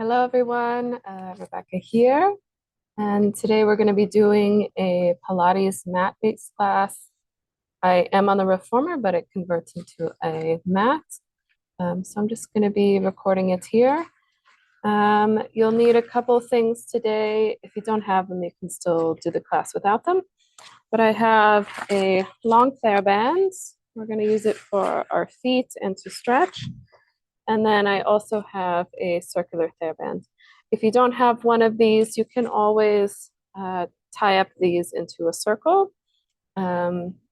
Hello everyone, Rebecca here, and today we're going to be doing a Pilates mat-based class. I am on the reformer, but it converts into a mat, so I'm just going to be recording it here. You'll need a couple things today. If you don't have them, you can still do the class without them. But I have a long TheraBand. We're going to use it for our feet and to stretch. And then I also have a circular TheraBand. If you don't have one of these, you can always tie up these into a circle.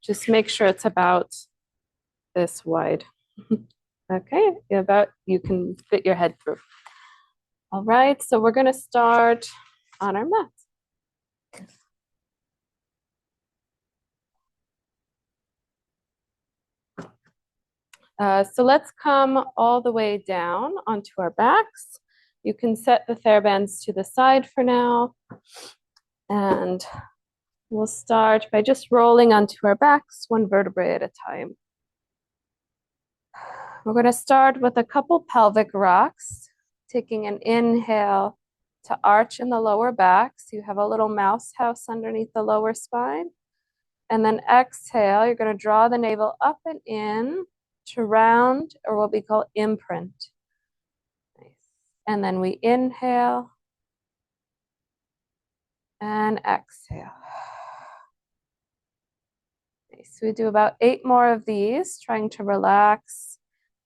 Just make sure it's about this wide. Okay, about you can fit your head through. All right, so we're going to start on our mat. So let's come all the way down onto our backs. You can set the TheraBands to the side for now. And we'll start by just rolling onto our backs, one vertebrae at a time. We're going to start with a couple pelvic rocks, taking an inhale to arch in the lower back. So you have a little mouse house underneath the lower spine. And then exhale, you're going to draw the navel up and in to round, or what we call imprint. Nice. And then we inhale and exhale. Nice. We do about 8 more of these, trying to relax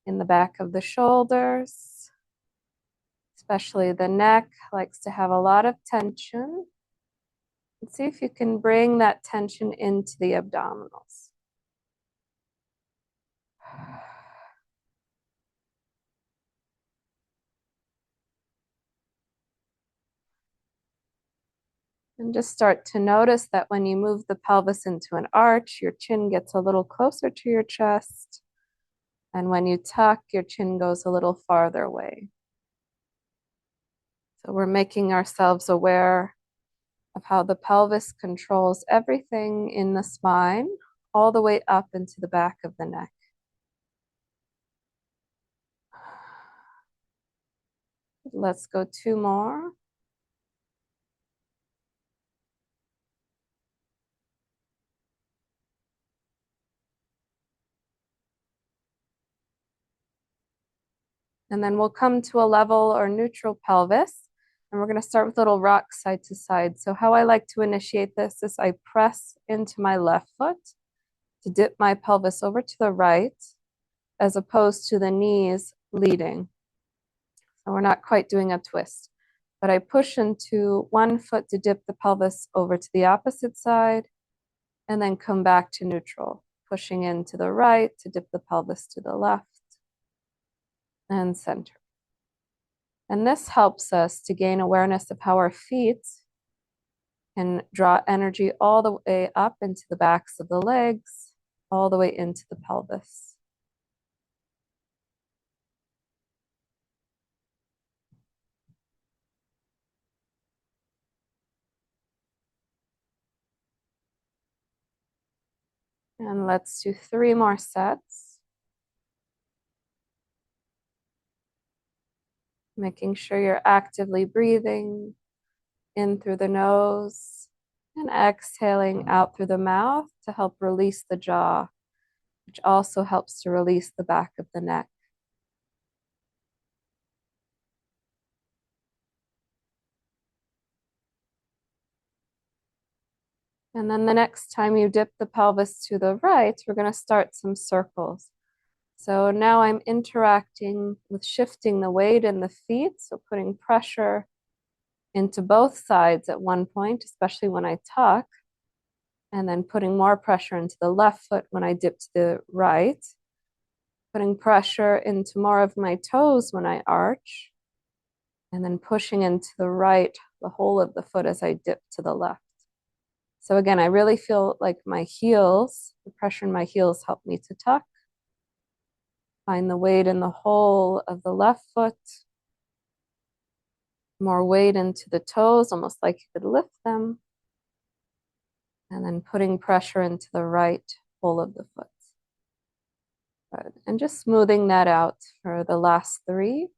in the back of the shoulders, especially the neck likes to have a lot of tension. And see if you can bring that tension into the abdominals. And just start to notice that when you move the pelvis into an arch, your chin gets a little closer to your chest. And when you tuck, your chin goes a little farther away. So we're making ourselves aware of how the pelvis controls everything in the spine, all the way up into the back of the neck. Let's go 2 more. And then we'll come to a level or neutral pelvis. And we're going to start with little rocks side to side. So how I like to initiate this is I press into my left foot to dip my pelvis over to the right, as opposed to the knees leading. So we're not quite doing a twist, but I push into one foot to dip the pelvis over to the opposite side, and then come back to neutral, pushing into the right to dip the pelvis to the left and center. And this helps us to gain awareness of how our feet can draw energy all the way up into the backs of the legs, all the way into the pelvis. And let's do 3 more sets. Making sure you're actively breathing in through the nose and exhaling out through the mouth to help release the jaw, which also helps to release the back of the neck. And then the next time you dip the pelvis to the right, we're going to start some circles. So now I'm interacting with shifting the weight in the feet, so putting pressure into both sides at one point, especially when I tuck, and then putting more pressure into the left foot when I dip to the right, putting pressure into more of my toes when I arch, and then pushing into the right, the whole of the foot as I dip to the left. So again, I really feel like my heels, the pressure in my heels help me to tuck. Find the weight in the whole of the left foot. More weight into the toes, almost like you could lift them. And then putting pressure into the right whole of the foot. Good. And just smoothing that out for the last 3.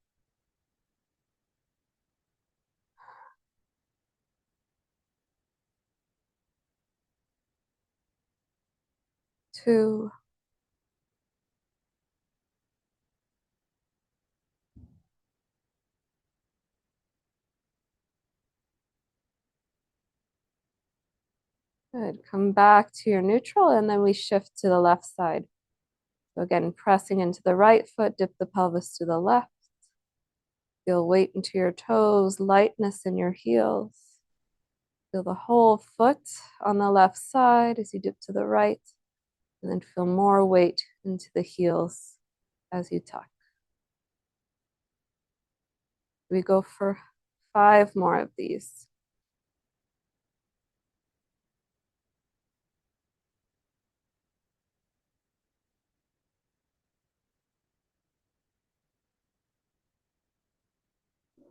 2. Good. Come back to your neutral, and then we shift to the left side. So again, pressing into the right foot, dip the pelvis to the left. Feel weight into your toes, lightness in your heels. Feel the whole foot on the left side as you dip to the right, and then feel more weight into the heels as you tuck. We go for 5 more of these.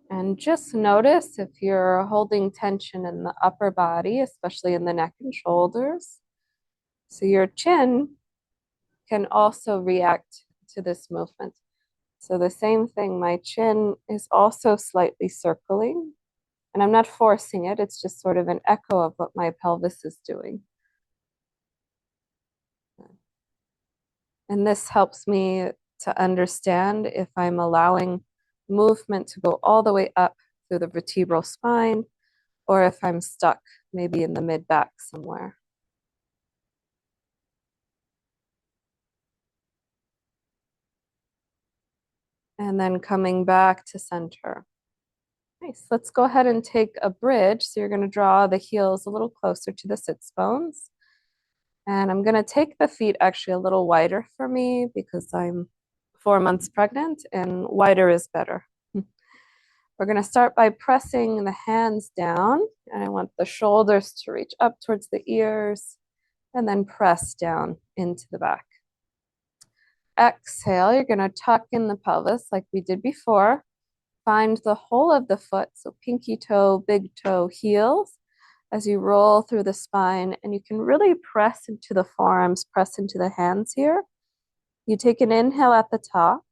And just notice if you're holding tension in the upper body, especially in the neck and shoulders. So your chin can also react to this movement. So the same thing, my chin is also slightly circling, and I'm not forcing it, it's just sort of an echo of what my pelvis is doing. And this helps me to understand if I'm allowing movement to go all the way up through the vertebral spine, or if I'm stuck maybe in the mid back somewhere. And then coming back to center. Nice. Let's go ahead and take a bridge. So you're going to draw the heels a little closer to the sits bones. And I'm going to take the feet actually a little wider for me because I'm 4 months pregnant and wider is better. We're going to start by pressing the hands down, and I want the shoulders to reach up towards the ears and then press down into the back. Exhale, you're going to tuck in the pelvis like we did before. Find the whole of the foot, so pinky toe, big toe, heels, as you roll through the spine, and you can really press into the forearms, press into the hands here. You take an inhale at the top.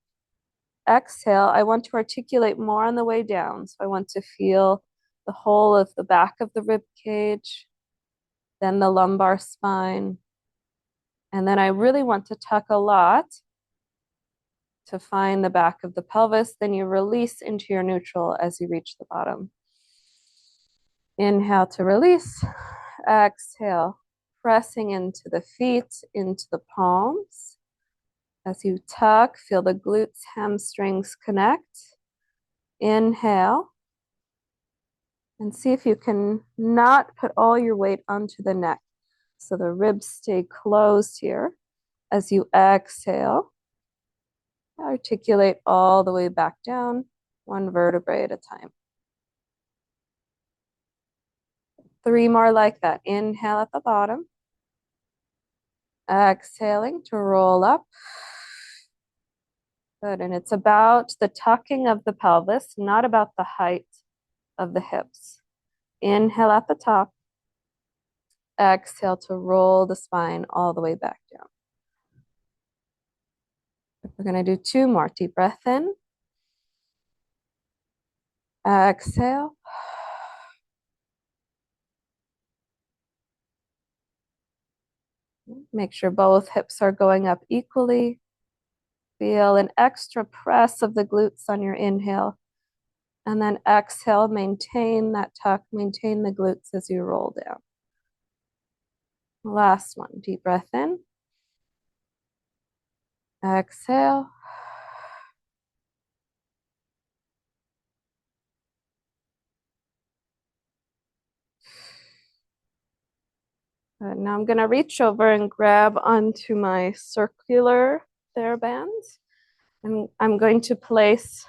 Exhale, I want to articulate more on the way down. So I want to feel the whole of the back of the rib cage, then the lumbar spine. And then I really want to tuck a lot to find the back of the pelvis. Then you release into your neutral as you reach the bottom. Inhale to release. Exhale, pressing into the feet, into the palms. As you tuck, feel the glutes, hamstrings connect. Inhale. And see if you can not put all your weight onto the neck. So the ribs stay closed here. As you exhale, articulate all the way back down, 1 vertebrae at a time. 3 more like that. Inhale at the bottom. Exhaling to roll up. Good. And it's about the tucking of the pelvis, not about the height of the hips. Inhale at the top. Exhale to roll the spine all the way back down. We're going to do 2 more. Deep breath in. Exhale. Make sure both hips are going up equally. Feel an extra press of the glutes on your inhale. And then exhale, maintain that tuck, maintain the glutes as you roll down. Last one, deep breath in. Exhale. Now I'm going to reach over and grab onto my circular TheraBand. And I'm going to place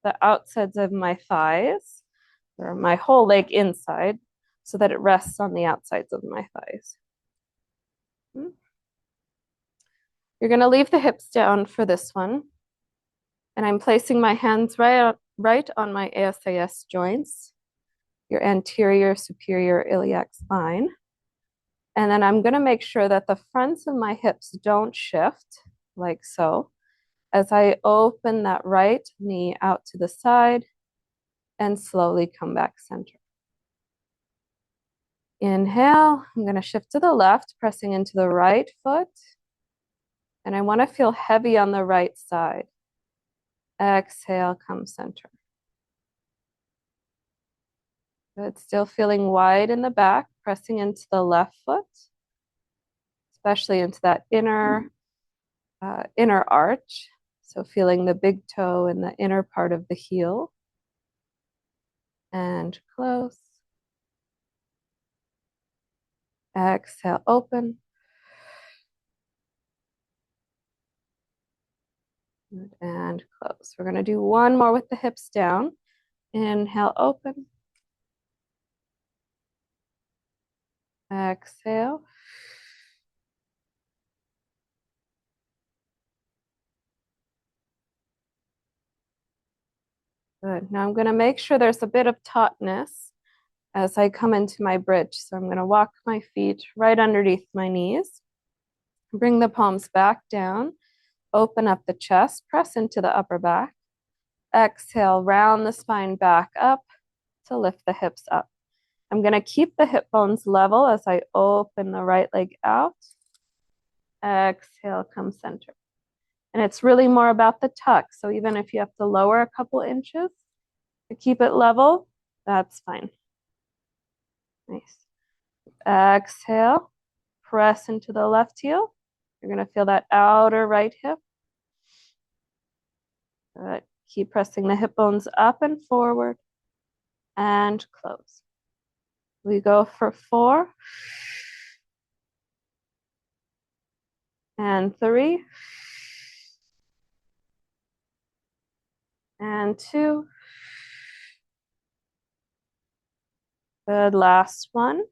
the outsides of my thighs, or my whole leg inside, so that it rests on the outsides of my thighs. You're going to leave the hips down for this one. And I'm placing my hands right on my ASIS joints, your anterior superior iliac spine. And then I'm going to make sure that the fronts of my hips don't shift, like so, as I open that right knee out to the side and slowly come back center. Inhale, I'm going to shift to the left, pressing into the right foot. And I want to feel heavy on the right side. Exhale, come center. Good. Still feeling wide in the back, pressing into the left foot, especially into that inner arch. So feeling the big toe in the inner part of the heel. And close. Exhale, open. Good. And close. We're going to do one more with the hips down. Inhale, open. Exhale. Good. Now I'm going to make sure there's a bit of tautness as I come into my bridge. So I'm going to walk my feet right underneath my knees. Bring the palms back down. Open up the chest. Press into the upper back. Exhale, round the spine back up to lift the hips up. I'm going to keep the hip bones level as I open the right leg out. Exhale, come center. And it's really more about the tuck. So even if you have to lower a couple inches to keep it level, that's fine. Nice. Exhale, press into the left heel. You're going to feel that outer right hip. Good. Keep pressing the hip bones up and forward and close. We go for 4 and 3 and 2. Good. Last one.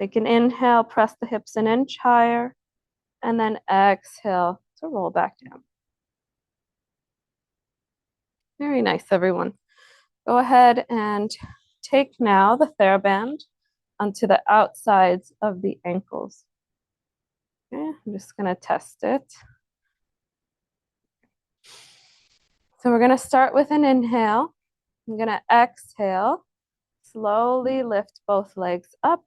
Take an inhale, press the hips an inch higher, and then exhale to roll back down. Very nice, everyone. Go ahead and take now the TheraBand onto the outsides of the ankles. Okay, I'm just going to test it. So we're going to start with an inhale. I'm going to exhale, slowly lift both legs up.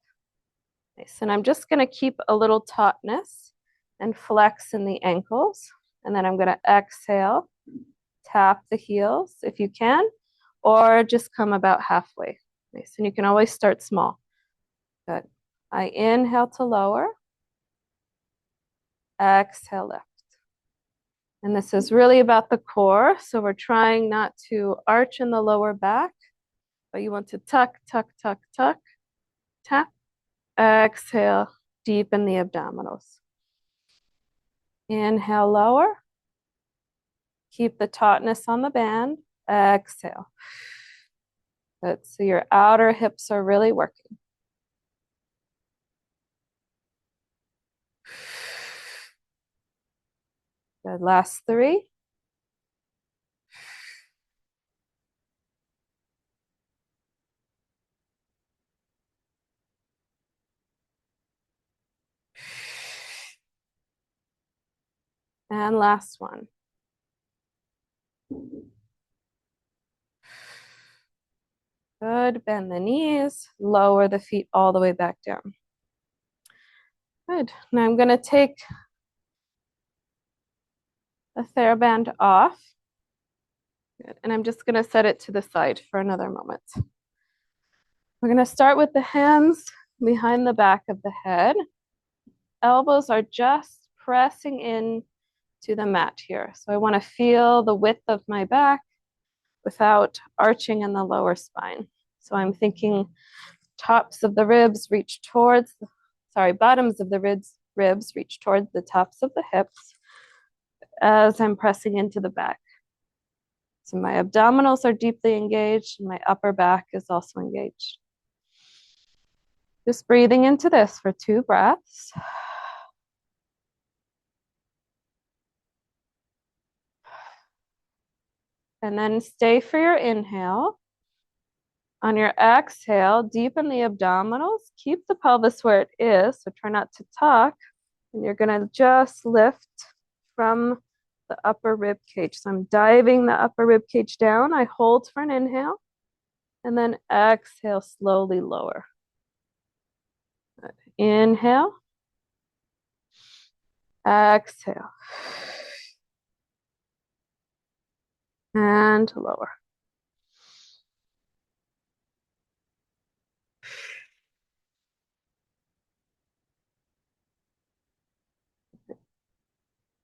Nice. And I'm just going to keep a little tautness and flex in the ankles. And then I'm going to exhale, tap the heels if you can, or just come about halfway. Nice. And you can always start small. Good. I inhale to lower. Exhale, lift. And this is really about the core. So we're trying not to arch in the lower back, but you want to tuck, tuck, tuck, tuck, tap. Exhale, deepen the abdominals. Inhale, lower. Keep the tautness on the band. Exhale. Good. So your outer hips are really working. Good. Last 3. And last one. Good. Bend the knees. Lower the feet all the way back down. Good. Now I'm going to take the TheraBand off. Good. And I'm just going to set it to the side for another moment. We're going to start with the hands behind the back of the head. Elbows are just pressing in to the mat here. So I want to feel the width of my back without arching in the lower spine. So I'm thinking tops of the ribs reach towards, bottoms of the ribs reach towards the tops of the hips as I'm pressing into the back. So my abdominals are deeply engaged and my upper back is also engaged. Just breathing into this for 2 breaths. And then stay for your inhale. On your exhale, deepen the abdominals. Keep the pelvis where it is, so try not to tuck. And you're going to just lift from the upper rib cage. So I'm diving the upper rib cage down. I hold for an inhale. And then exhale, slowly lower. Good. Inhale. Exhale. And lower.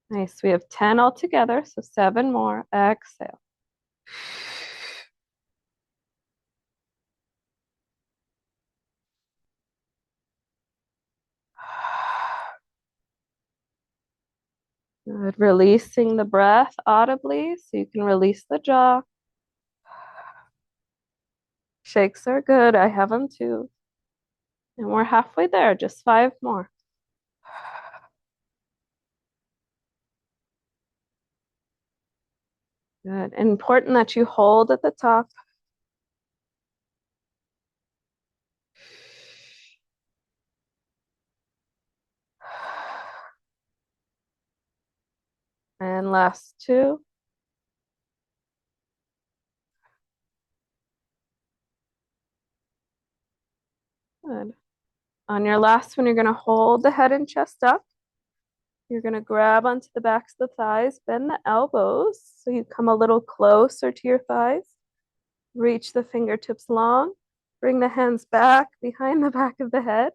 Nice. We have 10 altogether, so 7 more. Exhale. Good. Releasing the breath audibly so you can release the jaw. Shakes are good. I have them too. And we're halfway there, just 5 more. Good. Important that you hold at the top. And last 2. Good. On your last one, you're going to hold the head and chest up. You're going to grab onto the backs of the thighs, bend the elbows so you come a little closer to your thighs. Reach the fingertips long. Bring the hands back behind the back of the head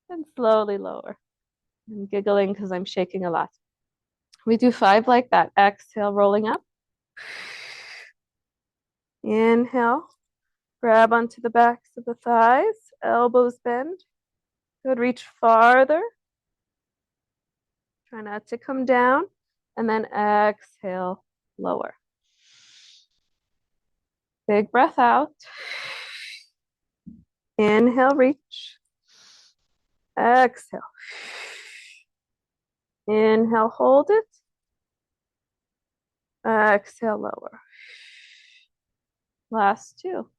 and slowly lower. I'm giggling because I'm shaking a lot. We do 5 like that. Exhale, rolling up. Inhale. Grab onto the backs of the thighs. Elbows bend. Good. Reach farther. Try not to come down. And then exhale, lower. Big breath out. Inhale, reach. Exhale. Inhale, hold it. Exhale, lower. Last 2.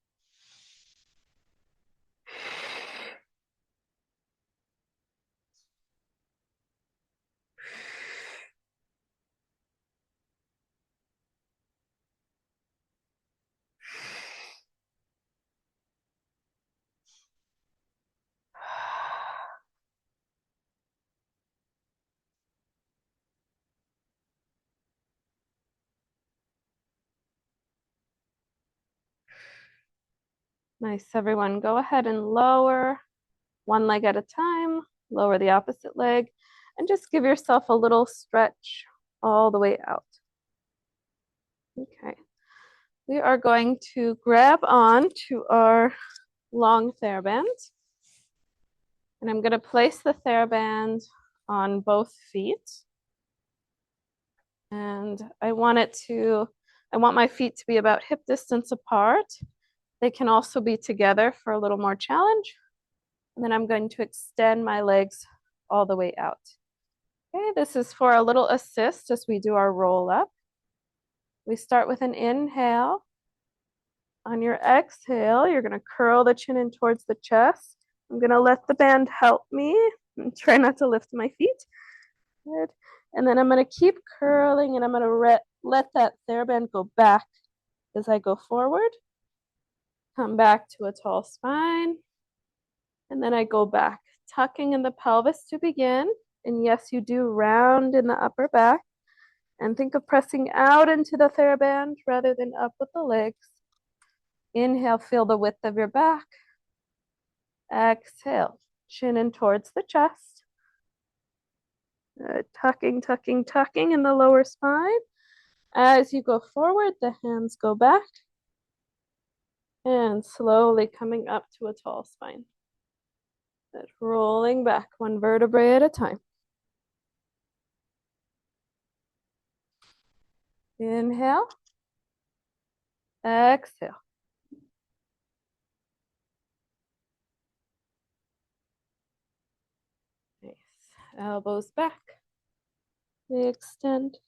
Nice, everyone. Go ahead and lower 1 leg at a time. Lower the opposite leg. And just give yourself a little stretch all the way out. Okay. We are going to grab on to our long TheraBand. And I'm going to place the TheraBand on both feet. And I want my feet to be about hip distance apart. They can also be together for a little more challenge. And then I'm going to extend my legs all the way out. Okay, this is for a little assist as we do our roll up. We start with an inhale. On your exhale, you're going to curl the chin in towards the chest. I'm going to let the band help me and try not to lift my feet. Good. And then I'm going to keep curling and I'm going to let that TheraBand go back as I go forward. Come back to a tall spine. And then I go back, tucking in the pelvis to begin. And yes, you do round in the upper back. And think of pressing out into the TheraBand rather than up with the legs. Inhale, feel the width of your back. Exhale, chin in towards the chest. Tucking, tucking, tucking in the lower spine. As you go forward, the hands go back. And slowly coming up to a tall spine. Rolling back 1 vertebrae at a time. Inhale. Exhale. Nice. Elbows back. We extend.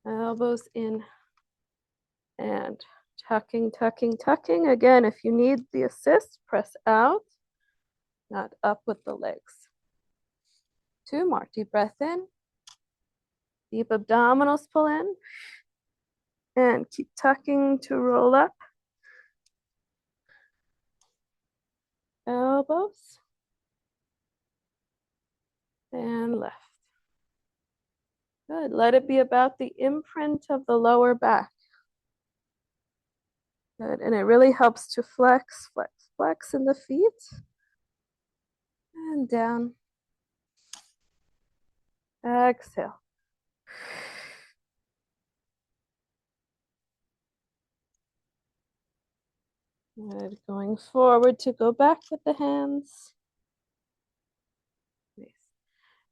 Elbows in. And tucking, tucking, tucking. Again, if you need the assist, press out, not up with the legs. 2 more. Deep breath in. Deep abdominals pull in. And keep tucking to roll up. Elbows. And left. Good. Let it be about the imprint of the lower back. Good. And it really helps to flex, flex, flex in the feet. And down. Exhale. Good. Going forward to go back with the hands. Nice.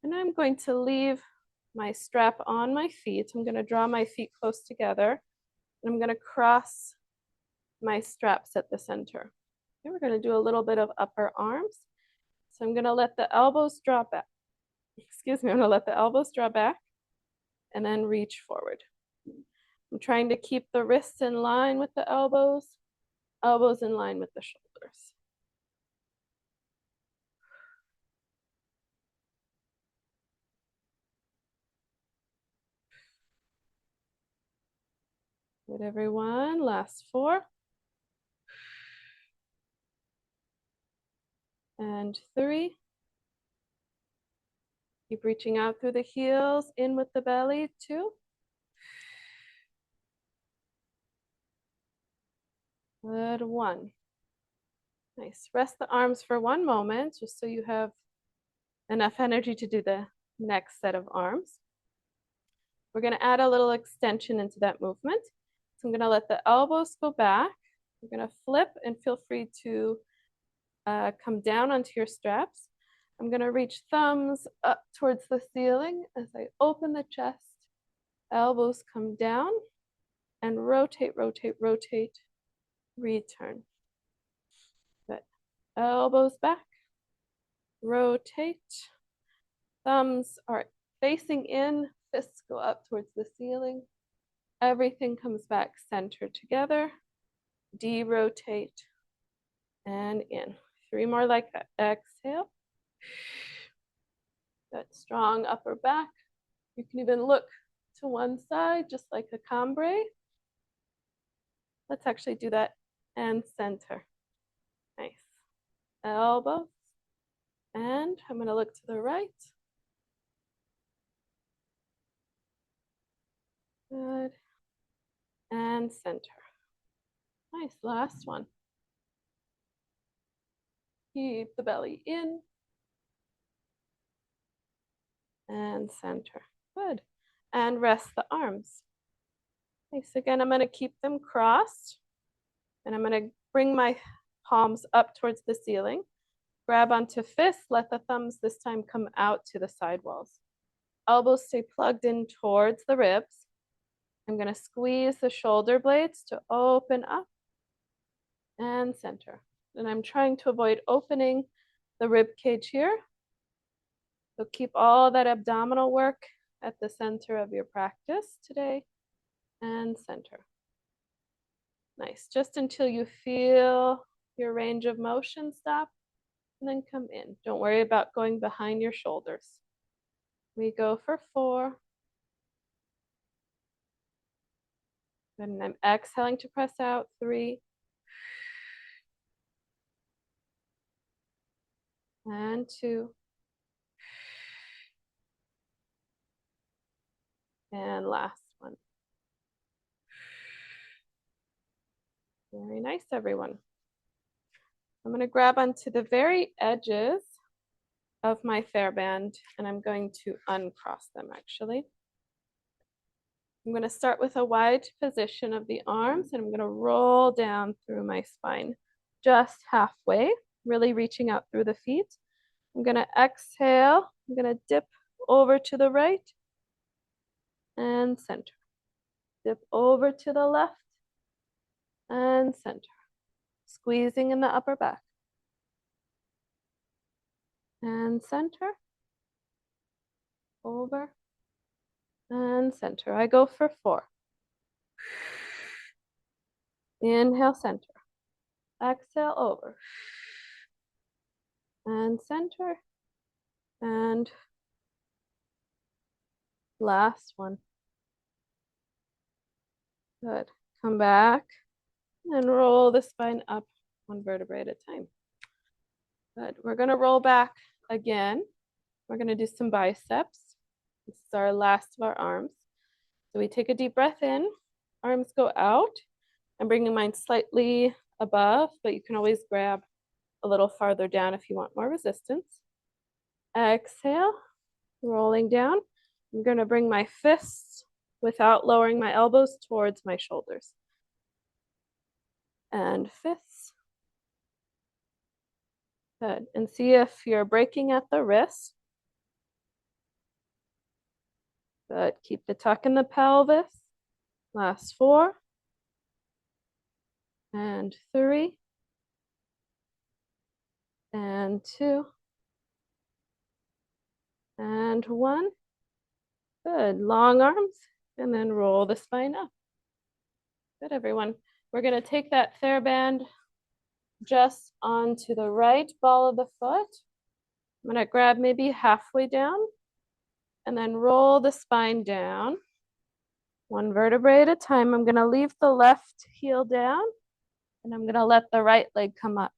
And I'm going to leave my strap on my feet. I'm going to draw my feet close together. And I'm going to cross my straps at the center. Okay, we're going to do a little bit of upper arms. So I'm going to let the elbows draw back. Excuse me, I'm going to let the elbows draw back and then reach forward. I'm trying to keep the wrists in line with the elbows, elbows in line with the shoulders. Good, everyone. Last 4. And 3. Keep reaching out through the heels, in with the belly. 2. Good, 1. Nice. Rest the arms for 1 moment, just so you have enough energy to do the next set of arms. We're going to add a little extension into that movement. So I'm going to let the elbows go back. We're going to flip and feel free to come down onto your straps. I'm going to reach thumbs up towards the ceiling as I open the chest. Elbows come down and rotate, rotate, rotate, return. Good. Elbows back, rotate. Thumbs are facing in, fists go up towards the ceiling. Everything comes back centered together. De-rotate and in. 3 more like that. Exhale. Good. Strong upper back. You can even look to one side, just like a cambre. Let's actually do that and center. Nice. Elbows. And I'm going to look to the right. Good. And center. Nice. Last one. Keep the belly in. And center. Good. And rest the arms. Nice. Again, I'm going to keep them crossed. And I'm going to bring my palms up towards the ceiling. Grab onto fists. Let the thumbs this time come out to the side walls. Elbows stay plugged in towards the ribs. I'm going to squeeze the shoulder blades to open up and center. And I'm trying to avoid opening the rib cage here. So keep all that abdominal work at the center of your practice today and center. Nice. Just until you feel your range of motion stop and then come in. Don't worry about going behind your shoulders. We go for 4. And I'm exhaling to press out. 3. And 2. And last one. Very nice, everyone. I'm going to grab onto the very edges of my TheraBand, and I'm going to uncross them, actually. I'm going to start with a wide position of the arms, and I'm going to roll down through my spine just halfway, really reaching out through the feet. I'm going to exhale. I'm going to dip over to the right and center. Dip over to the left and center. Squeezing in the upper back. And center. Over. And center. I go for 4. Inhale, center. Exhale, over. And center. And last one. Good. Come back and roll the spine up 1 vertebrae at a time. Good. We're going to roll back again. We're going to do some biceps. This is our last of our arms. So we take a deep breath in, arms go out. I'm bringing mine slightly above, but you can always grab a little farther down if you want more resistance. Exhale, rolling down. I'm going to bring my fists without lowering my elbows towards my shoulders. And fists. Good. And see if you're breaking at the wrist. Good. Keep the tuck in the pelvis. Last 4. And 3. And 2. And 1. Good. Long arms. And then roll the spine up. Good, everyone. We're going to take that TheraBand just onto the right ball of the foot. I'm going to grab maybe halfway down and then roll the spine down. 1 vertebrae at a time. I'm going to leave the left heel down and I'm going to let the right leg come up.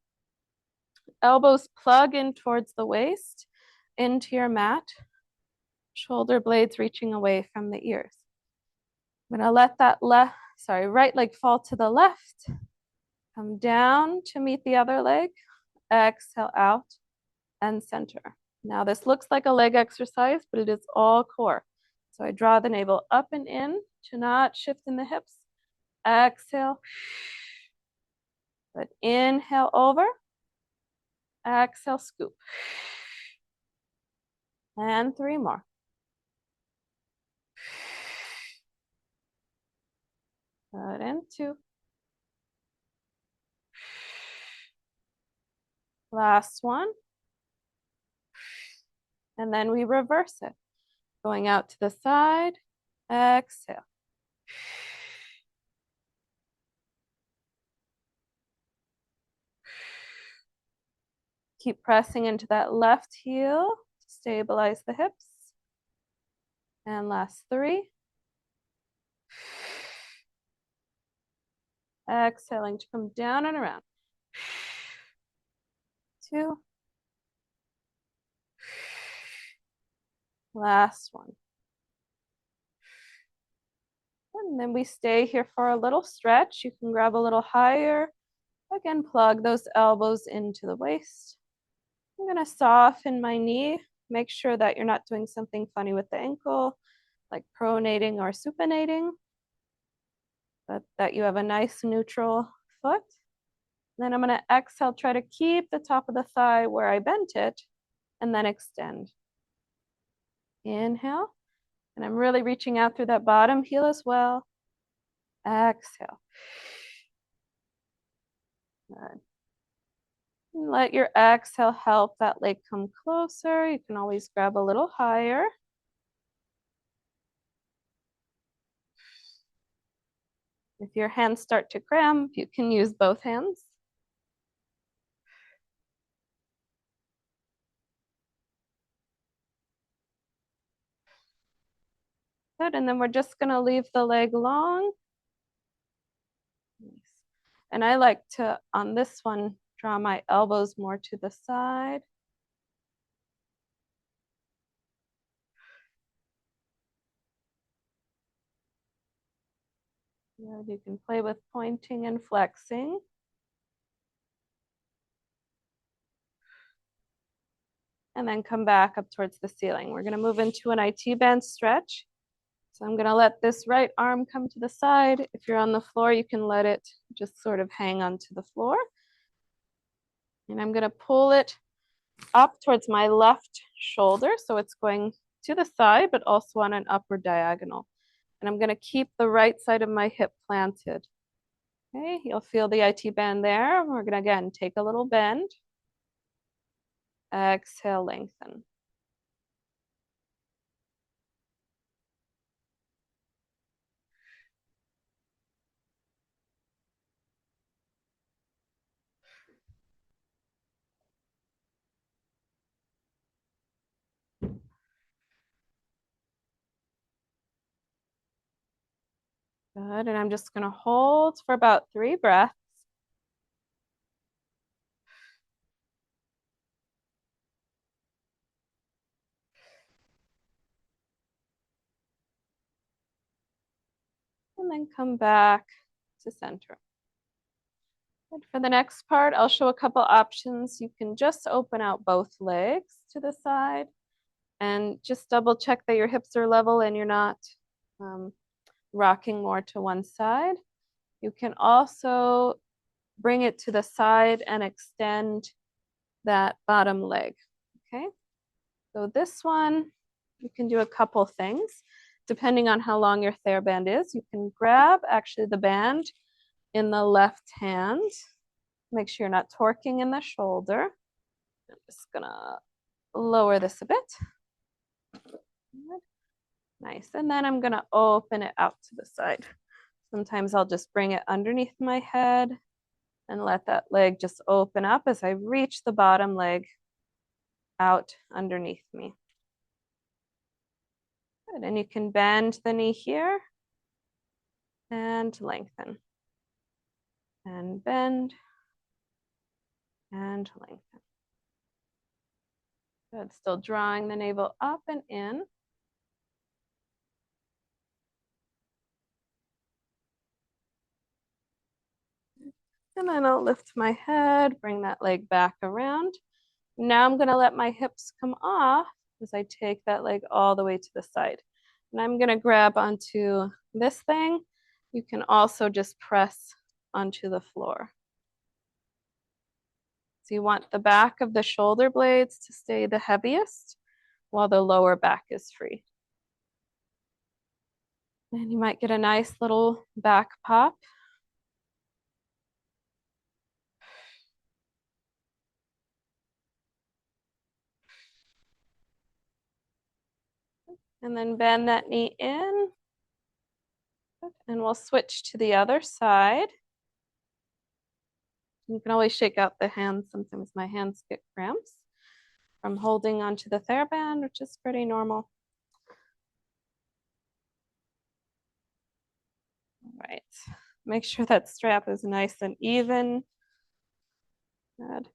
Elbows plug in towards the waist, into your mat. Shoulder blades reaching away from the ears. I'm going to let that right leg fall to the left. Come down to meet the other leg. Exhale out and center. Now this looks like a leg exercise, but it is all core. So I draw the navel up and in to not shift in the hips. Exhale. But inhale over. Exhale, scoop. And 3 more. Good, and 2. Last one. And then we reverse it. Going out to the side. Exhale. Keep pressing into that left heel to stabilize the hips. And last 3. Exhaling to come down and around. 2. Last one. And then we stay here for a little stretch. You can grab a little higher. Again, plug those elbows into the waist. I'm going to soften my knee. Make sure that you're not doing something funny with the ankle, like pronating or supinating, but that you have a nice neutral foot. Then I'm going to exhale, try to keep the top of the thigh where I bent it, and then extend. Inhale, and I'm really reaching out through that bottom heel as well. Exhale. Good. And let your exhale help that leg come closer. You can always grab a little higher. If your hands start to cramp, you can use both hands. Good, and then we're just gonna leave the leg long. Nice. And I like to, on this one, draw my elbows more to the side. Good. You can play with pointing and flexing. And then come back up towards the ceiling. We're gonna move into an IT band stretch. So I'm gonna let this right arm come to the side. If you're on the floor, you can let it just sort of hang onto the floor. And I'm gonna pull it up towards my left shoulder. So it's going to the side, but also on an upward diagonal. And I'm gonna keep the right side of my hip planted. Okay, you'll feel the IT band there. We're gonna, again, take a little bend. Exhale, lengthen. Good, and I'm just gonna hold for about 3 breaths. and then come back to center. And for the next part, I'll show a couple options. You can just open out both legs to the side and just double check that your hips are level and you're not um, rocking more to one side. You can also bring it to the side and extend that bottom leg. Okay, so this one, you can do a couple things depending on how long your TheraBand is. You can grab actually the band in the left hand. Make sure you're not torquing in the shoulder. I'm just gonna lower this a bit. Nice, and then I'm gonna open it out to the side. Sometimes I'll just bring it underneath my head and let that leg just open up as I reach the bottom leg out underneath me. Good, and you can bend the knee here and lengthen. And bend and lengthen. Good, still drawing the navel up and in. And then I'll lift my head, bring that leg back around. Now I'm gonna let my hips come off as I take that leg all the way to the side. And I'm gonna grab onto this thing. You can also just press onto the floor. So you want the back of the shoulder blades to stay the heaviest while the lower back is free. And you might get a nice little back pop. And then bend that knee in. And we'll switch to the other side. You can always shake out the hands. Sometimes my hands get cramps from holding onto the TheraBand, which is pretty normal. All right, make sure that strap is nice and even. Good.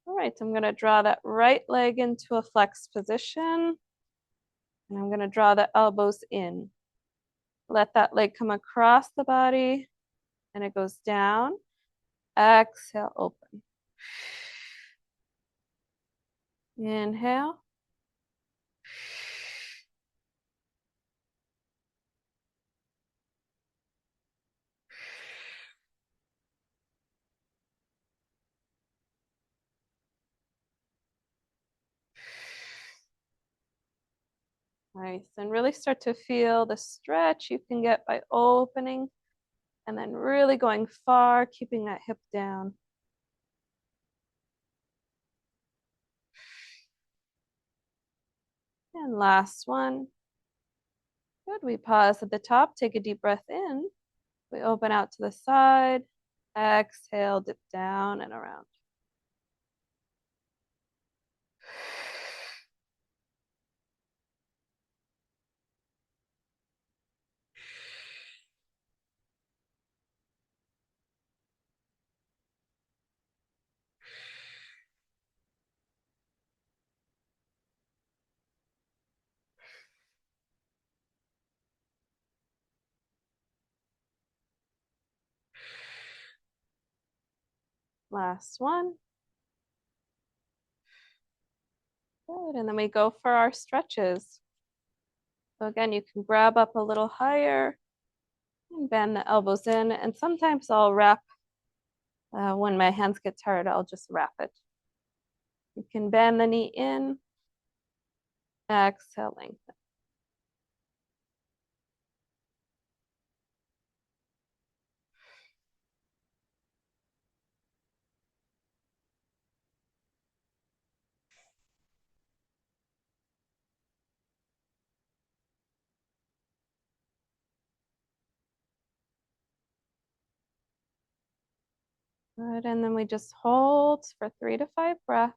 All right, I'm gonna draw that right leg into a flex position. And I'm gonna draw the elbows in. Let that leg come across the body and it goes down. Exhale, open. Inhale. Nice, and really start to feel the stretch you can get by opening and then really going far, keeping that hip down. And last one. Good, we pause at the top, take a deep breath in. We open out to the side, exhale, dip down and around. Last one. Good, and then we go for our stretches. So again, you can grab up a little higher and bend the elbows in. And sometimes I'll wrap, when my hands get tired, I'll just wrap it. You can bend the knee in, exhale, lengthen. Good, and then we just hold for 3 to 5 breaths.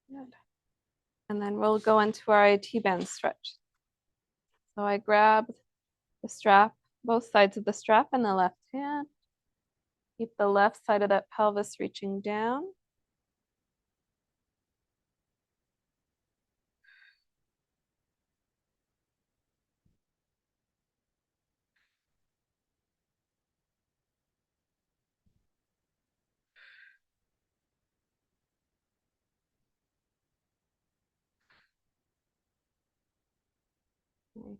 Good. And then we'll go into our IT band stretch. So I grab the strap, both sides of the strap in the left hand. Keep the left side of that pelvis reaching down. Nice.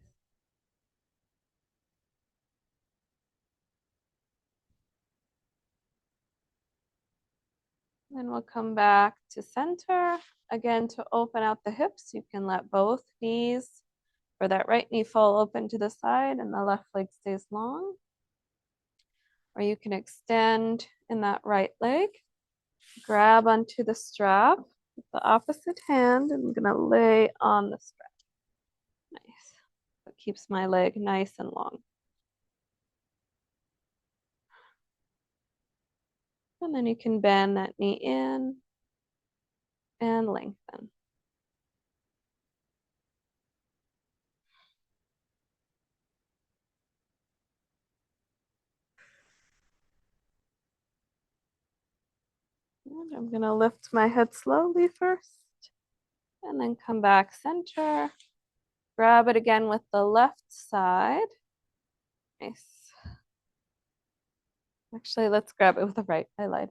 Then we'll come back to center. Again, to open out the hips, you can let both knees or that right knee fall open to the side and the left leg stays long. Or you can extend in that right leg, grab onto the strap with the opposite hand. I'm gonna lay on the strap. Nice. It keeps my leg nice and long. And then you can bend that knee in and lengthen. And I'm gonna lift my head slowly first and then come back center. Grab it again with the left side. Nice. Actually, let's grab it with the right. I lied.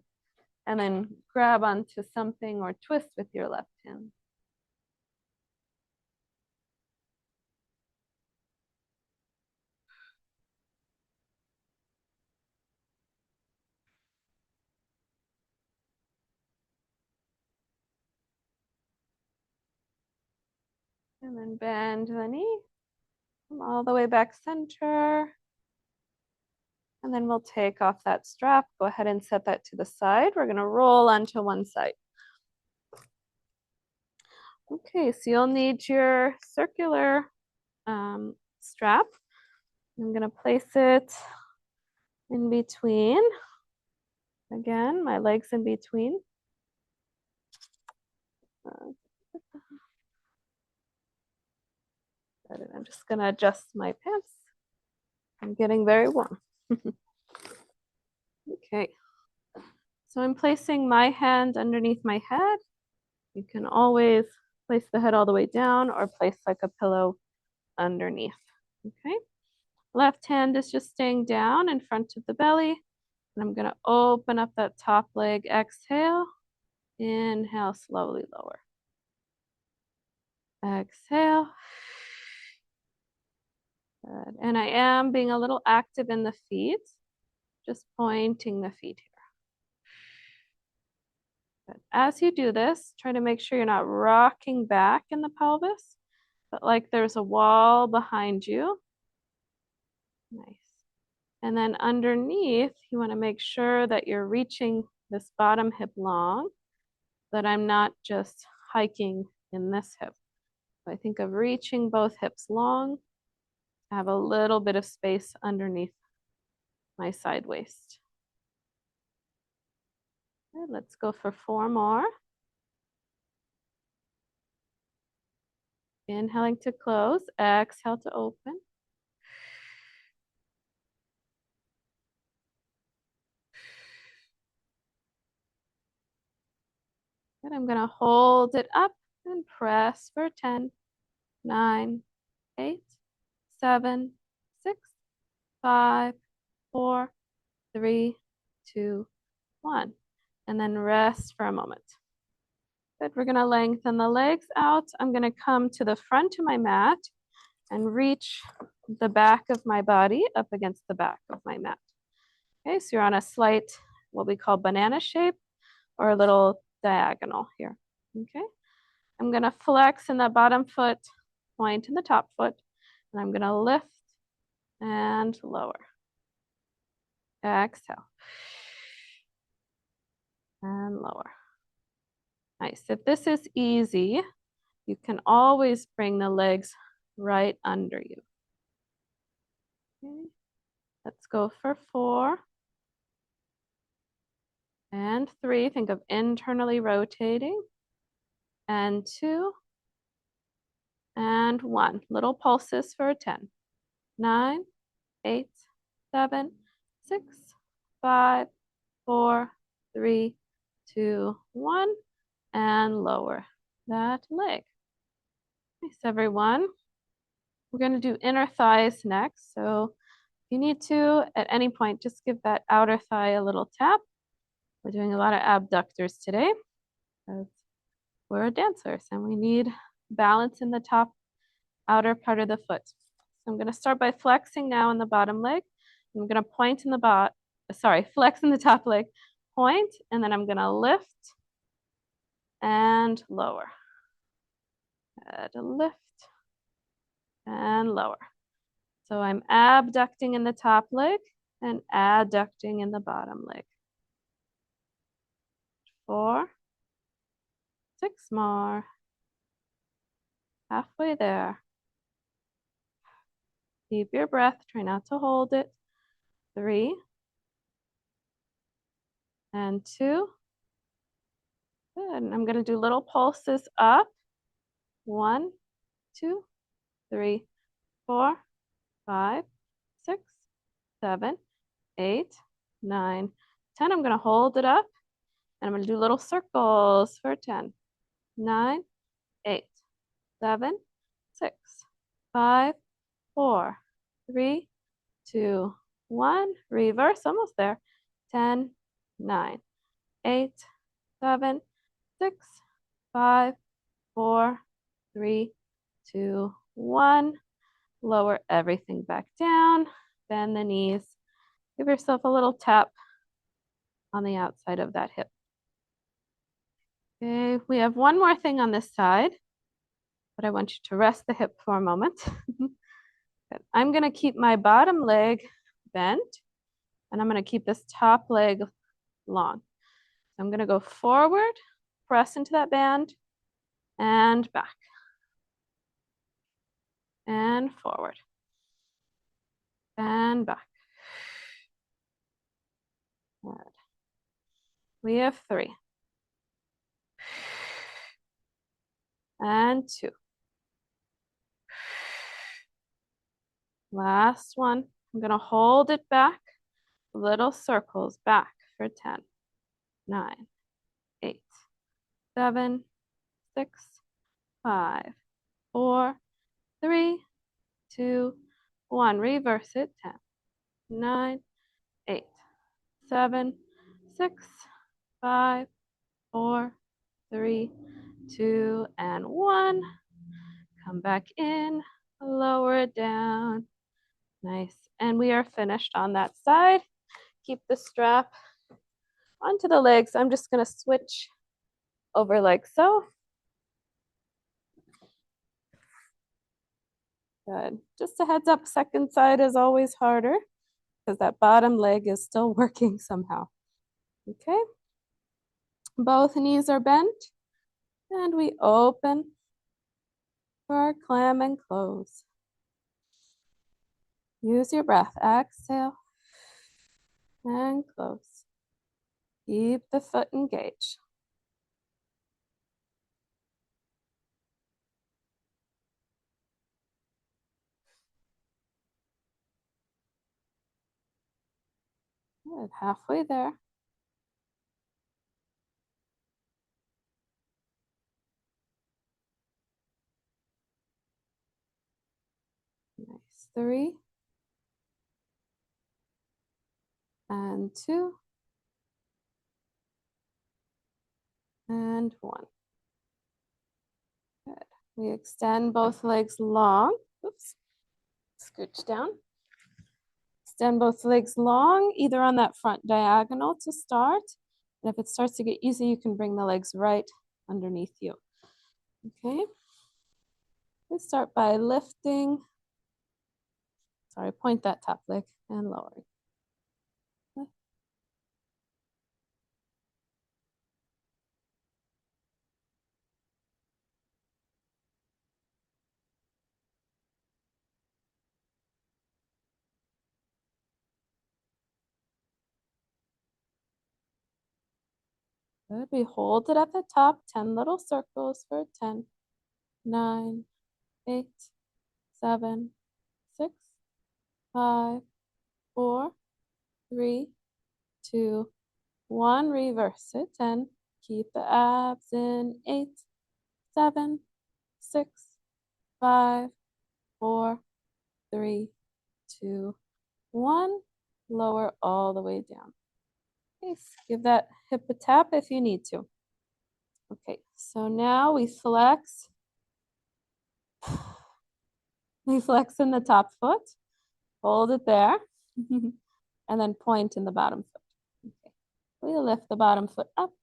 And then grab onto something or twist with your left hand. And then bend the knee. Come all the way back center. And then we'll take off that strap. Go ahead and set that to the side. We're going to roll onto one side. Okay, so you'll need your circular strap. I'm going to place it in between. Again, my legs in between. I'm just going to adjust my pants. I'm getting very warm. Okay. So I'm placing my hand underneath my head. You can always place the head all the way down or place like a pillow underneath. Okay. Left hand is just staying down in front of the belly. And I'm going to open up that top leg. Exhale. Inhale, slowly lower. Exhale. Good. And I am being a little active in the feet, just pointing the feet here. Good. As you do this, try to make sure you're not rocking back in the pelvis, but like there's a wall behind you. Nice. And then underneath, you want to make sure that you're reaching this bottom hip long, that I'm not just hiking in this hip. So I think of reaching both hips long. I have a little bit of space underneath my side waist. Okay, let's go for 4 more. Inhaling to close, exhale to open. Good. I'm going to hold it up and press for 10, 9, 8, 7, 6, 5, 4, 3, 2, 1. And then rest for a moment. Good. We're going to lengthen the legs out. I'm going to come to the front of my mat and reach the back of my body up against the back of my mat. Okay, so you're on a slight, what we call banana shape, or a little diagonal here. Okay, I'm going to flex in the bottom foot, point in the top foot, and I'm going to lift and lower. Exhale. And lower. Nice. If this is easy, you can always bring the legs right under you. Okay. Let's go for 4 and 3. Think of internally rotating. And 2 and 1. Little pulses for 10. 9, 8, 7, 6, 5, 4, 3, 2, 1, and lower that leg. Nice, everyone. We're going to do inner thighs next. So if you need to, at any point, just give that outer thigh a little tap. We're doing a lot of abductors today because we're dancers and we need balance in the top outer part of the foot. So I'm going to start by flexing now in the bottom leg. I'm going to point in the flex in the top leg, point, and then I'm going to lift and lower. Lift and lower. So I'm abducting in the top leg and adducting in the bottom leg. 4, 6 more. Halfway there. Keep your breath. Try not to hold it. 3 and 2. Good. And I'm going to do little pulses up. 1, 2, 3, 4, 5, 6, 7, 8, 9, 10. I'm going to hold it up. And I'm going to do little circles for 10. 9, 8, 7, 6, 5, 4, 3, 2, 1. Reverse, almost there. 10, 9, 8, 7, 6, 5, 4, 3, 2, 1. Lower everything back down. Bend the knees. Give yourself a little tap on the outside of that hip. Okay, we have one more thing on this side, but I want you to rest the hip for a moment. Good. I'm going to keep my bottom leg bent, and I'm going to keep this top leg long. I'm going to go forward, press into that band, and back. And forward. And back. Good. We have 3. And 2. Last one. I'm going to hold it back. Little circles back for 10, 9, 8, 7, 6, 5, 4, 3, 2, 1. Reverse it. 10, 9, 8, 7, 6, 5, 4, 3, 2, and 1. Come back in, lower it down. Nice. And we are finished on that side. Keep the strap onto the legs. I'm just going to switch over like so. Good. Just a heads up, second side is always harder because that bottom leg is still working somehow. Okay. Both knees are bent. And we open for our clam and close. Use your breath. Exhale and close. Keep the foot engaged. Good. Halfway there. Nice. 3 and 2 and 1. Good. We extend both legs long. Oops. Scooch down. Extend both legs long, either on that front diagonal to start. And if it starts to get easy, you can bring the legs right underneath you. Okay. We start by lifting. Sorry, point that top leg and lowering. Good. We hold it at the top, 10 little circles for 10, 9, 8, 7, 6, 5, 4, 3, 2, 1. Reverse it. 10. Keep the abs in. 8, 7, 6, 5, 4, 3, 2, 1. Lower all the way down. Nice. Give that hip a tap if you need to. Okay, so now we flex. We flex in the top foot. Hold it there. And then point in the bottom foot. Okay. We lift the bottom foot up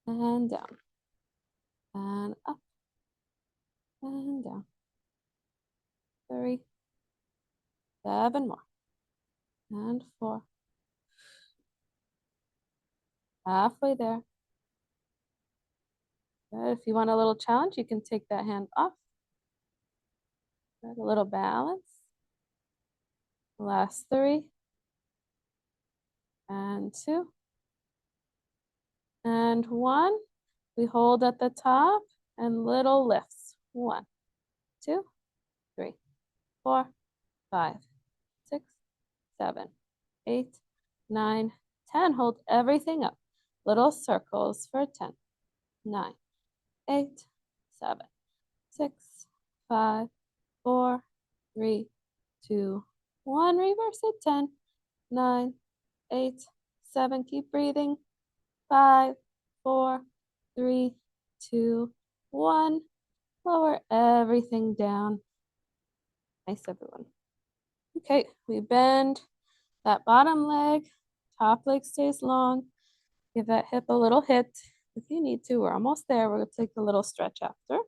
and down. And up and down. 3, 7 more. And 4. Halfway there. Good. If you want a little challenge, you can take that hand off. Good. A little balance. Last 3. And 2. And 1. We hold at the top and little lifts. 1, 2, 3, 4, 5, 6, 7, 8, 9, 10. Hold everything up. Little circles for 10, 9, 8, 7, 6, 5, 4, 3, 2, 1. Reverse it. 10, 9, 8, 7. Keep breathing. 5, 4, 3, 2, 1. Lower everything down. Nice, everyone. Okay, we bend that bottom leg. Top leg stays long. Give that hip a little hit if you need to. We're almost there. We're going to take a little stretch after.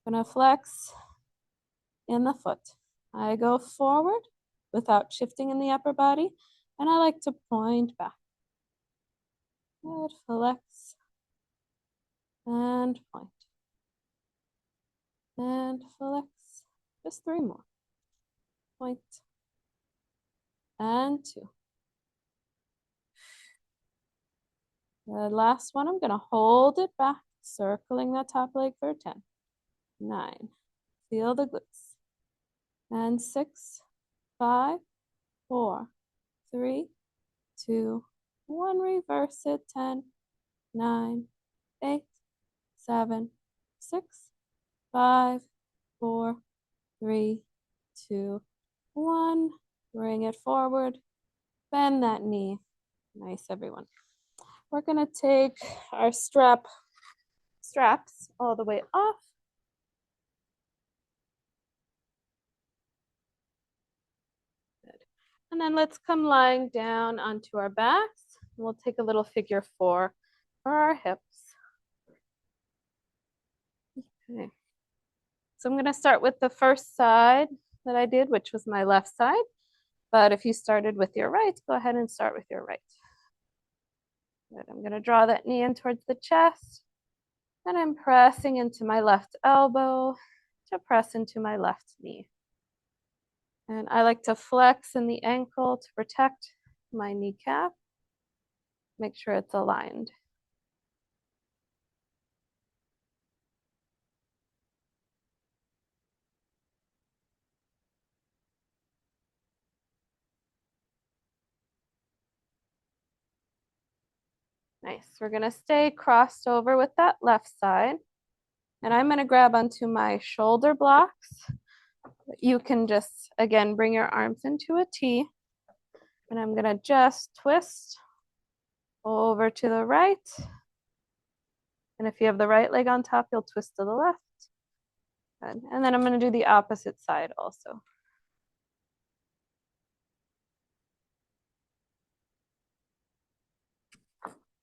Going to flex in the foot. I go forward without shifting in the upper body, and I like to point back. Good. Flex and point. And flex. Just 3 more. Point. And 2. The last one, I'm going to hold it back, circling that top leg for 10, 9. Feel the glutes. And 6, 5, 4, 3, 2, 1. Reverse it. 10, 9, 8, 7, 6, 5, 4, 3, 2, 1. Bring it forward. Bend that knee. Nice, everyone. We're going to take our straps all the way off. Good. And then let's come lying down onto our backs. We'll take a little figure 4 for our hips. Okay. So I'm going to start with the first side that I did, which was my left side. But if you started with your right, go ahead and start with your right. Good. I'm going to draw that knee in towards the chest. And I'm pressing into my left elbow to press into my left knee. And I like to flex in the ankle to protect my kneecap. Make sure it's aligned. Nice. We're going to stay crossed over with that left side. And I'm going to grab onto my shoulder blocks. You can just, again, bring your arms into a T. And I'm going to just twist over to the right. And if you have the right leg on top, you'll twist to the left. Good. And then I'm going to do the opposite side also.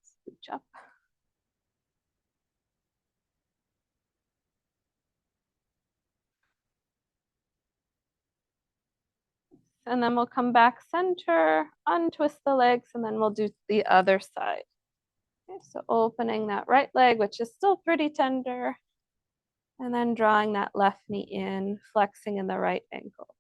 Scooch up. And then we'll come back center, untwist the legs, and then we'll do the other side. Okay, so opening that right leg, which is still pretty tender, and then drawing that left knee in, flexing in the right ankle.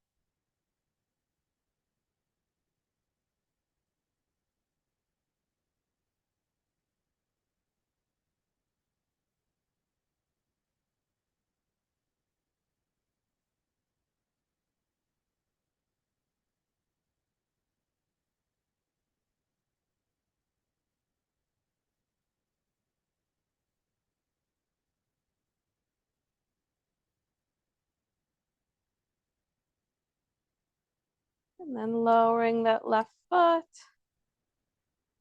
And then lowering that left foot.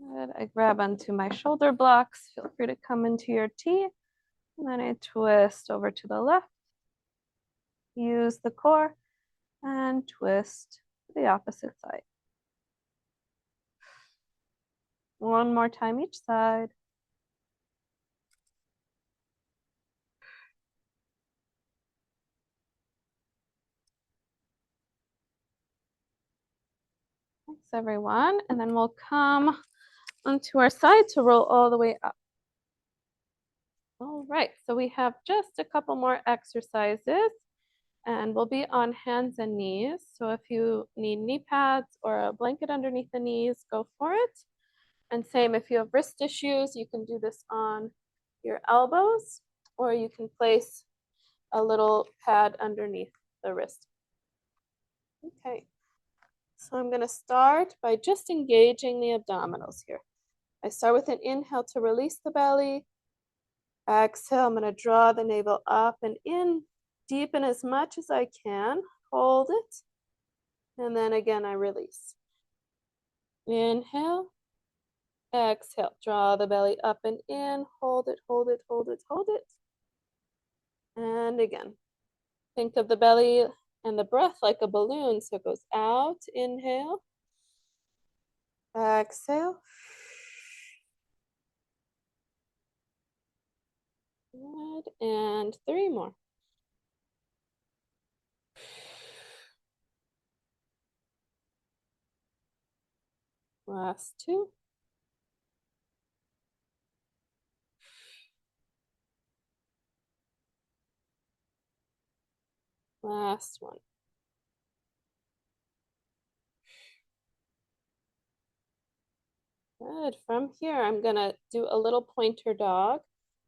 Good. I grab onto my shoulder blocks. Feel free to come into your T. And then I twist over to the left. Use the core and twist to the opposite side. One more time each side. Thanks, everyone. And then we'll come onto our side to roll all the way up. All right, so we have just a couple more exercises and we'll be on hands and knees. So if you need knee pads or a blanket underneath the knees, go for it. And same, if you have wrist issues, you can do this on your elbows or you can place a little pad underneath the wrist. Okay, so I'm going to start by just engaging the abdominals here. I start with an inhale to release the belly. Exhale, I'm going to draw the navel up and in, deepen as much as I can, hold it, and then again I release. Inhale, exhale, draw the belly up and in, hold it, hold it, hold it, hold it. And again, think of the belly and the breath like a balloon, so it goes out, inhale, exhale. Good, and 3 more. Last 2. Last 1. Good. From here, I'm going to do a little pointer dog.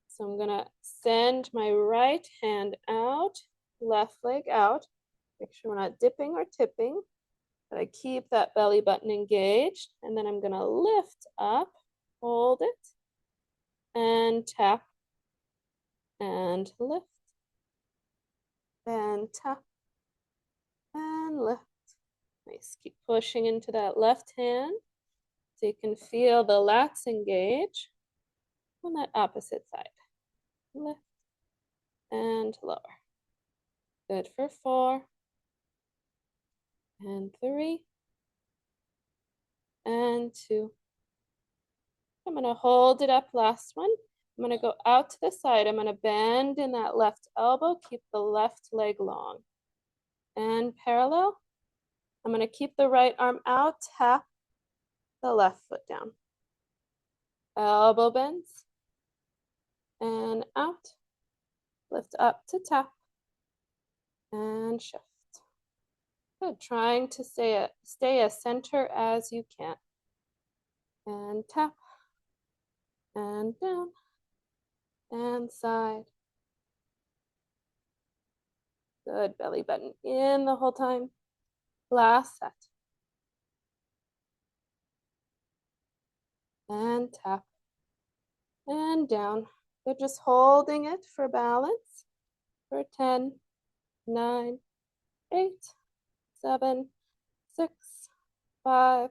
So I'm going to send my right hand out, left leg out. Make sure we're not dipping or tipping, but I keep that belly button engaged. And then I'm going to lift up, hold it, and tap, and lift, and tap, and lift. Nice. Keep pushing into that left hand so you can feel the lats engage on that opposite side. Lift and lower. Good for 4 and 3 and 2. I'm going to hold it up, last one. I'm going to go out to the side. I'm going to bend in that left elbow, keep the left leg long and parallel. I'm going to keep the right arm out, tap the left foot down. Elbow bends and out. Lift up to tap and shift. Good. Trying to stay as center as you can. And tap and down and side. Good. Belly button in the whole time. Last set. And tap and down. Good. Just holding it for balance for 10, 9, 8, 7, 6, 5,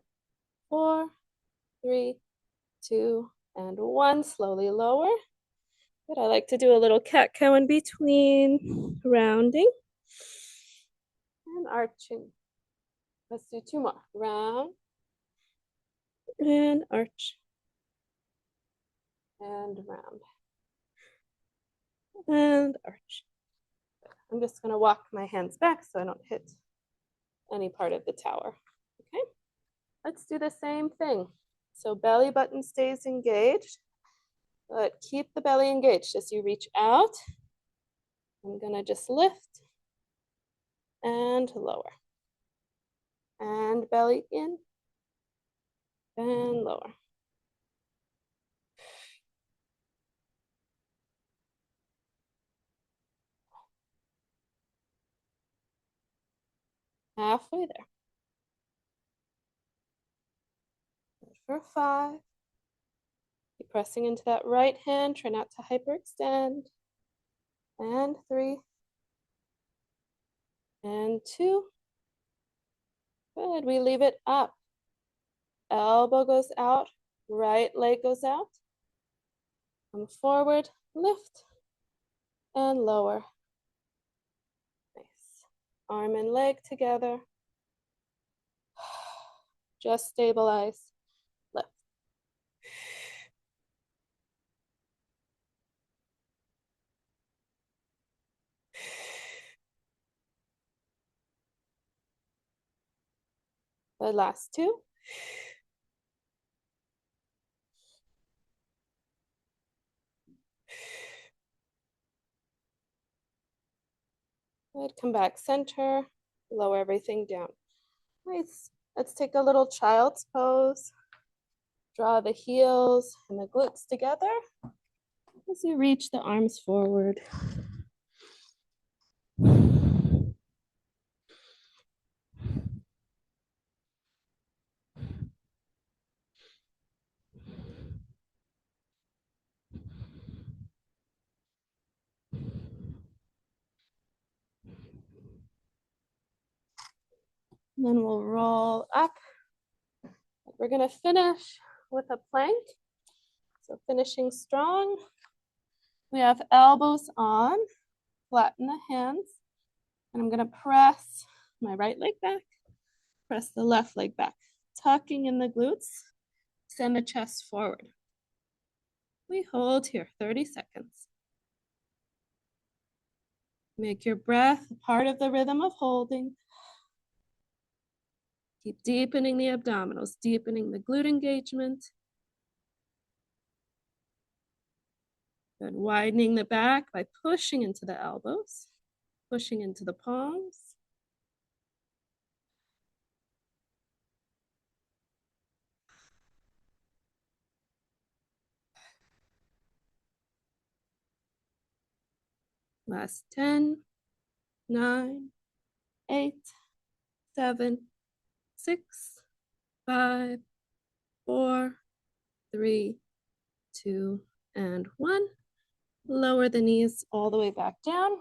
4, 3, 2, and 1. Slowly lower. Good. I like to do a little cat-cow in between, rounding and arching. Let's do 2 more. Round and arch and round and arch. I'm just going to walk my hands back so I don't hit any part of the tower. Okay, let's do the same thing. So belly button stays engaged, but keep the belly engaged as you reach out. I'm going to just lift and lower and belly in and lower. Halfway there. Good for 5. Keep pressing into that right hand. Try not to hyperextend. And 3. And 2. Good, we leave it up. Elbow goes out, right leg goes out. Come forward, lift, and lower. Nice. Arm and leg together. Just stabilize. Lift. The last two. Good, come back center, lower everything down. Nice. Let's take a little child's pose. Draw the heels and the glutes together as you reach the arms forward. And then we'll roll up. We're gonna finish with a plank. So finishing strong. We have elbows on, flatten the hands. And I'm gonna press my right leg back, press the left leg back, tucking in the glutes, send the chest forward. We hold here 30 seconds. Make your breath part of the rhythm of holding. Keep deepening the abdominals, deepening the glute engagement. Good, widening the back by pushing into the elbows, pushing into the palms. Last 10, 9, 8, 7, 6, 5, 4, 3, 2, and 1. Lower the knees all the way back down.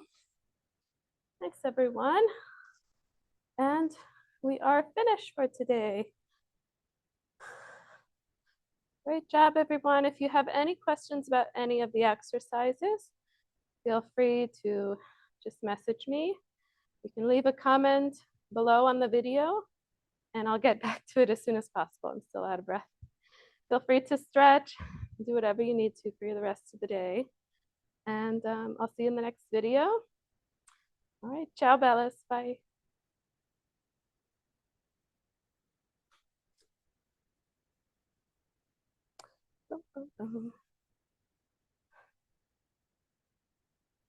Thanks, everyone. And we are finished for today. Great job, everyone. If you have any questions about any of the exercises, feel free to just message me. You can leave a comment below on the video, and I'll get back to it as soon as possible. I'm still out of breath. Feel free to stretch, do whatever you need to for the rest of the day. And I'll see you in the next video. All right, ciao, Bellas. Bye. Oh, oh, oh.